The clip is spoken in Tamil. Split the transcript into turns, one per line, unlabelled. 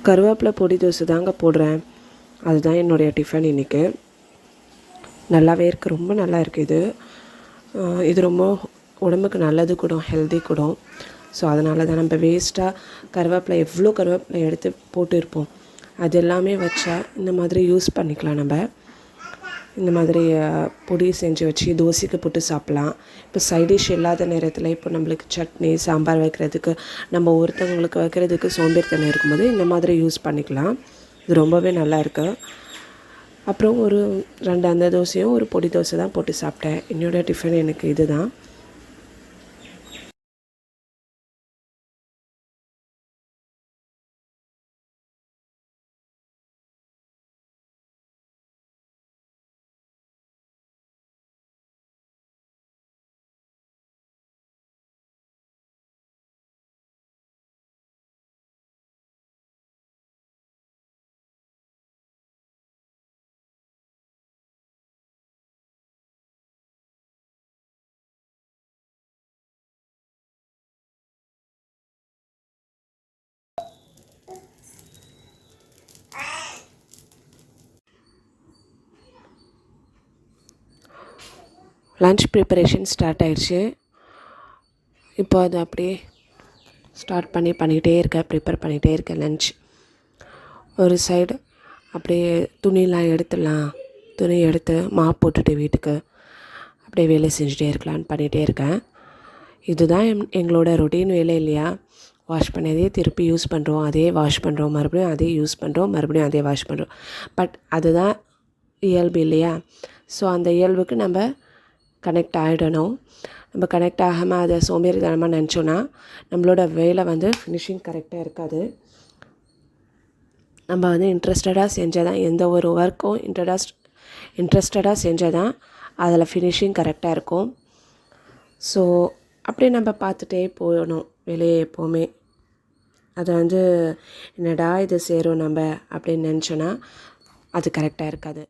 கருவேப்பிலை பொடி தோசை தாங்க போடுறேன். அதுதான் என்னுடைய டிஃபன் இன்றைக்கி. நல்லாவே இருக்குது, ரொம்ப நல்லா இருக்குது இது. இது ரொம்ப உடம்புக்கு நல்லது கூட, ஹெல்தி கூட. ஸோ அதனால தான் நம்ம வேஸ்ட்டாக கருவேப்பிலை எவ்வளோ கருவேப்பிலை எடுத்து போட்டுருப்போம். அது எல்லாமே வச்சா இந்த மாதிரி யூஸ் பண்ணிக்கலாம். நம்ம இந்த மாதிரி பொடி செஞ்சு வச்சு தோசைக்கு போட்டு சாப்பிட்லாம். இப்போ சைடிஷ் இல்லாத நேரத்தில் இப்போ நம்மளுக்கு சட்னி சாம்பார் வைக்கிறதுக்கு, நம்ம ஒருத்தவங்களுக்கு வைக்கிறதுக்கு சோம்பேறித்தனம் இருக்கும்போது இந்த மாதிரி யூஸ் பண்ணிக்கலாம். இது ரொம்பவே நல்லா இருக்குது. அப்புறம் ஒரு 2 அந்த தோசையும் ஒரு பொடி தோசை தான் போட்டு சாப்பிட்டேன். என்னோடய டிஃபன் எனக்கு இது தான். லன்ச் ப்ரிப்பரேஷன் ஸ்டார்ட் ஆகிடுச்சு. இப்போ அது அப்படியே ஸ்டார்ட் பண்ணிகிட்டே இருக்கேன், ப்ரிப்பேர் பண்ணிகிட்டே இருக்கேன் லன்ச். ஒரு சைடு அப்படியே துணியெலாம் எடுத்துடலாம், துணி எடுத்து மாப் போட்டுட்டு வீட்டுக்கு அப்படியே வேலை செஞ்சுட்டே இருக்கலான்னு பண்ணிகிட்டே இருக்கேன். இதுதான் எங்களோட ரொட்டீன் வேலை இல்லையா? வாஷ் பண்ணதே திருப்பி யூஸ் பண்ணுறோம், அதே வாஷ் பண்ணுறோம், மறுபடியும் அதே யூஸ் பண்ணுறோம், மறுபடியும் அதே வாஷ் பண்ணுறோம். பட் அதுதான் இயல்பு இல்லையா? ஸோ அந்த இயல்புக்கு நம்ம கனெக்ட் ஆகிடணும். நம்ம கனெக்ட் ஆகாமல் அதை சோம்பேறித்தனமாக நினச்சோன்னா நம்மளோட வேலை ஃபினிஷிங் கரெக்டாக இருக்காது. நம்ம இன்ட்ரெஸ்டடாக செஞ்சால் தான், எந்த ஒரு ஒர்க்கும் இன்ட்ரெஸ்டடாக செஞ்சால் தான் அதில் ஃபினிஷிங் கரெக்டாக இருக்கும். ஸோ அப்படியே நம்ம பார்த்துட்டே போகணும் வேலையை எப்போவுமே. அதை என்னடா இது செய்கிறோம் நம்ம அப்படின்னு நினச்சோன்னா அது கரெக்டாக இருக்காது.